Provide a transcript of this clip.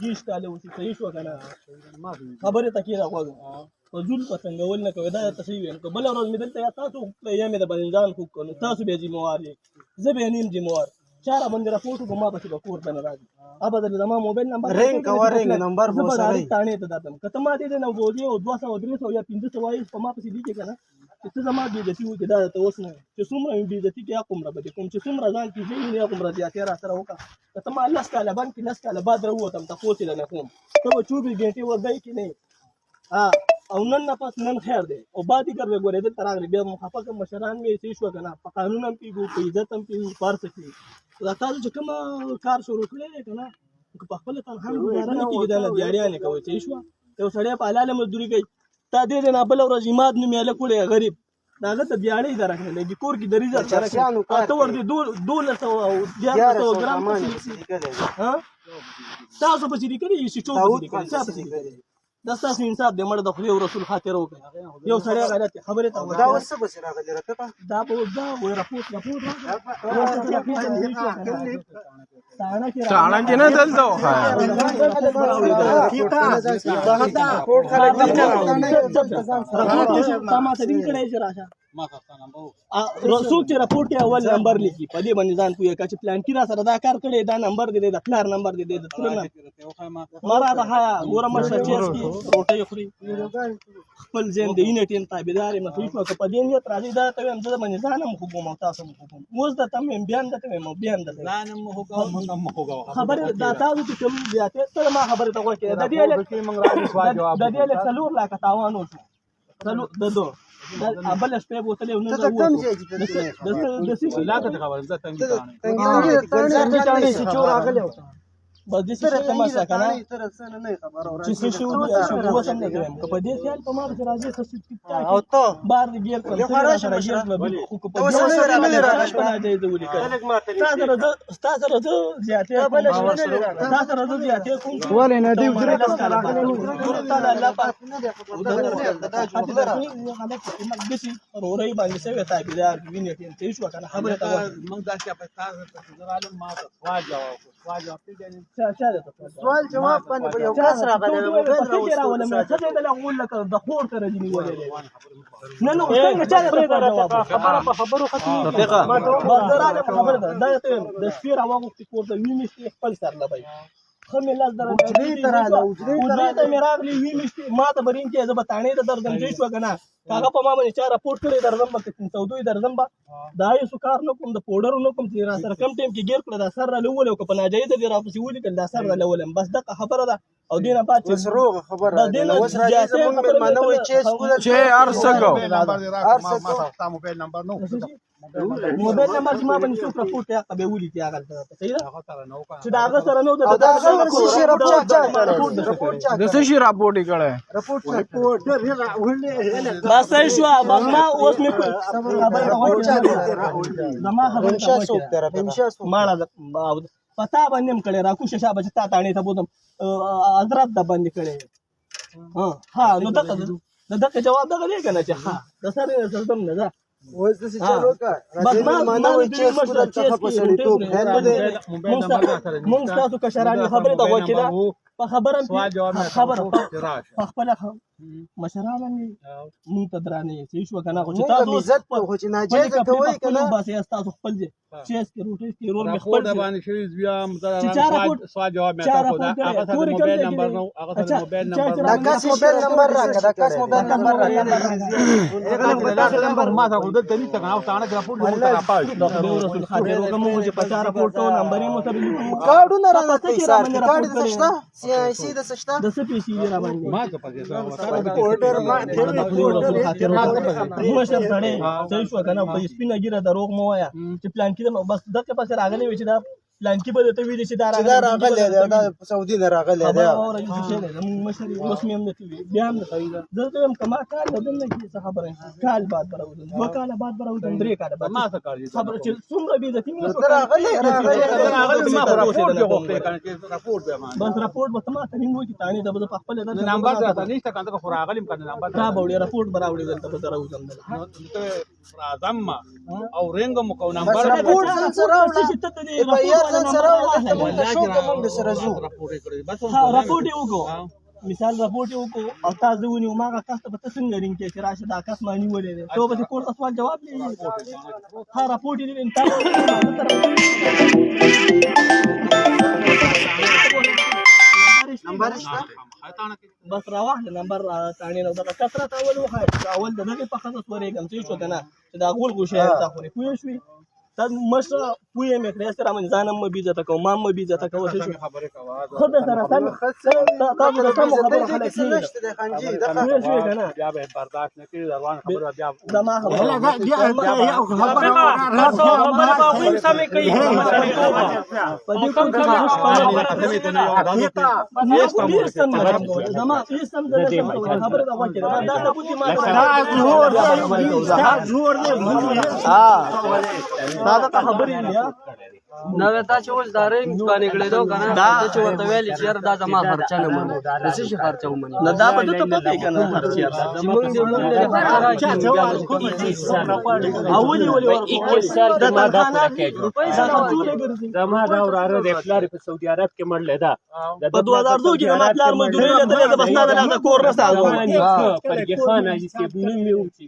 جيش قالوا تعيش وكنا خبرت كده قالوا فجول پسند ولنه کوي دا تسوي نو بل ورځ مې دلته یا تاسو یې مې د بنځان خو کنه تاسو به جی موار زه به نیم جی موار چاره باندې راپورټ کوم ما به کور ته نه راځي ابا د زما موبایل نمبر رنګ کور رنګ نمبر مو سره تانه ته داتم کته ما دې نه بوجي او 200 300 یا 500 وایي په ما پسې دي کنه چې زما دې د سیو کې دا ته اوس نه چې څومره دې د تي کوم را بده کوم چې څومره ځان کې زه نه کوم را دي اخر سره وکړه کته ما الله تعالی باندې نس کاله بعد راوتم تاسو ته نه کوم ته 24 غنټه ودای کې نه او نن نه پس نن خیر دی او باندې کړو ګورې د تراغلی بیا مخافقه مشران مې شي شو کنه په قانون هم پیګو په عزت هم پیګو فارس کې دا تاسو چې کوم کار شروع کړی کنه په خپل ته هم ګزاره نه کیږي دا دیاړیا نه کوي چې شو یو سړی په حلاله مزدوري کوي تا دې نه بل ورځ ایماد نه میاله کولې غریب داغه ته دیاړې درکړه لګي کور کې دریزه درکړه ته ور دي 200 او 1100 ګرام ها تاسو په دې کې شي ټول دې کې تاسو دا تاسو انصاف دې مړ د خو رسول خاطر وکړي یو سړی غلط خبره ته دا وسه بس راغلی راته دا په دا و راپورټ چاړه کې نه دلته وخا کوټ خلک دې رسول چې راپورټ اول نمبر لیکي په دې باندې ځان کوی چې پلان کې را سره دا کار کړي دا نمبر دې د پلان نمبر دې د ترنه مرا ده ګورم شچېس کې روټي خوري خپل ځین د اینټین تابعدار مخې شو په دې نیت راځي دا ته هم زه باندې ځانم حکومت او تاسو حکومت اوس دا تم بیان ده ته مو بیان ده ځانم حکومت هم خبر دا تاسو چې کوم زیاته ته ما خبره ته وکړه د دې لکه موږ راځي سوال جواب د دې لکه څلور لا تاوان وشو څلور ددو بل شپه بوتلې ونه ته کم ځای چې د څه علاقه خبره زه تنګ تانه چې چور راغلی بس دې سره تماشا کنه تر څه نه خبر چې څه شو دې وسم نه کوم په دې خیال په ما چې راځي څه او ته بار دې ګیر کړم سره ګیر خو په دې سره راغلی راځي په دې دې ولي کړ تاسو راځه زیاته تاسو راځه زیاته کوم ولې نه دی وجره تعالی الله پاک بسي روري باندې سوي تابعدار ویني ته شو کنه خبره ته موږ دا چې په تاسو ته عالم ما سوال جواب پیژنې سوال جواب باندې یو کس راغلی راولم څه دې له اول لك د خور تر دې نیولې نه نو څنګه چې خبرو ختمي بازارانه خبره ده دا ته د سپیر هغه کور ته ویني خپل سر لبای خمه لاس درته ته میراغلی ویني ما ته برین کې زه بتانه د درځم چې شو کنه هغه په ما باندې چا راپورټ کړی درځم په 302 درځم با دا یې سکار نو کوم د پودر نو کوم چې را سره کم ټیم کې ګیر کړ دا سر را لول او په ناجایز دی را پسې ولي کړ دا سر را لولم بس دغه خبره ده او دینه بعد چې سروغ خبره ده اوس راځي زموږ په منو چې ارسګو ارسګو تا موبایل نمبر نو موبایل نمبر چې ما باندې څوک راپورټ یا به ولي چې هغه صحیح ده چې دا هغه سره نو د شي راپورټ چا د څه شي راپورټ کړه راپورټ بس شو بس ما اوس مې خبره زما خبره څوک طرف ماړه پتا باندې هم کړي را کوشش به تا تانه ته بودم حضرت د باندې کړي ها نو دغه جواب دغه دی کنه چې ها د سره سردم نه ده اوس د څه چلو کا راځي معنا وي چې څه څه په سړی ټوب مونږ تاسو کشرانه خبره ته وکړه په خبره خبره خپل مشران مونږ ته درانه چې شو کنه خو چې تاسو عزت خو چې ناجایز کوي کنه بس تاسو خپل دي چیس کې روټي کې رول مخ خپل باندې شوی بیا سوال جواب مې تاسو دا هغه ته موبایل نمبر نو هغه ته موبایل نمبر دا کس موبایل نمبر راکړه دا کس موبایل نمبر راکړه نمبر ما ته خو دلته نشته کنه او څنګه راپورټ مو ته راپاوي د رسول خاطر کوم چې 50 راپورټو نمبر یې مو سره کارډونه راځي سار کارډ د سشتا سي د سشتا د څه پیسې را باندې ما ته پدې اورډر ما رسول خاطر مشر سره څه شو کنه په سپینه ګیره دروغ مو وایا چې پلان کې بس دغه پاسه راغلی و چې دا پلان کې به ته وی دي چې دا راغلی دا سعودي نه راغلی دا او مشر اوس مې هم نه بیا هم نه کوي دلته هم کما کال نه دنه کې څه خبره کال بعد براوځي دوه کال بعد براوځي درې کال بعد ما څه کار خبره چې څومره به د تیمه راغلی ما راپورټ غوښته کنه چې راپورټ به ما بس راپورټ به ما ته نیمو کې تانی د خپل د نمبر راته نشته کنه خو راغلم کنه نمبر دا به راپورټ براوړي دلته به راوځم اعظم او رنګ مو کو نمبر راپورټ سره چې ته دې ځان سره راوړه ته شو کوم د سره زو راپورټ یې وکړو مثال راپورټ یې وکړو او تاسو ونیو ما هغه کس ته به ته څنګه رینګ کې چې راشه دا کس ما نیولې دی ته به دې کور ته سوال جواب دی ها راپورټ یې نمبر شته بس راواخله نمبر تاني نو دا کثرت اول وخت اول د دغه په خاطر ورېګم چې شو کنه چې دا غول غوشه تا خوري پوه شوې دا مشره پوه مې کړې سره من ځانم مې بیزته کوم ما مې بیزته کوم څه خبره کوه خود سره سم تاسو د کوم خبره خلک نشته د خنجي دا پوه شوې کنه بیا به برداشت نه کړي روان خبره بیا دا ما خبره نو تا چې اوس دا رنګ باندې کړېدو کنه دا چې ورته ویل چې یار دا زما خرچه نه مونږ د څه شي خرچه ومني نه دا به ته پته کنه خرچه موږ دې موږ له خرچه راځي او ولي 21 سال د مدانه روپۍ سره جوړه ګرځي زما دا وراره د پلار په سعودي عرب کې مړ لیدا په 2002 کې ما پلار مزدوري لیدل د بس نه د کور نه ساز فرګي خان اجي چې نوم یې و چې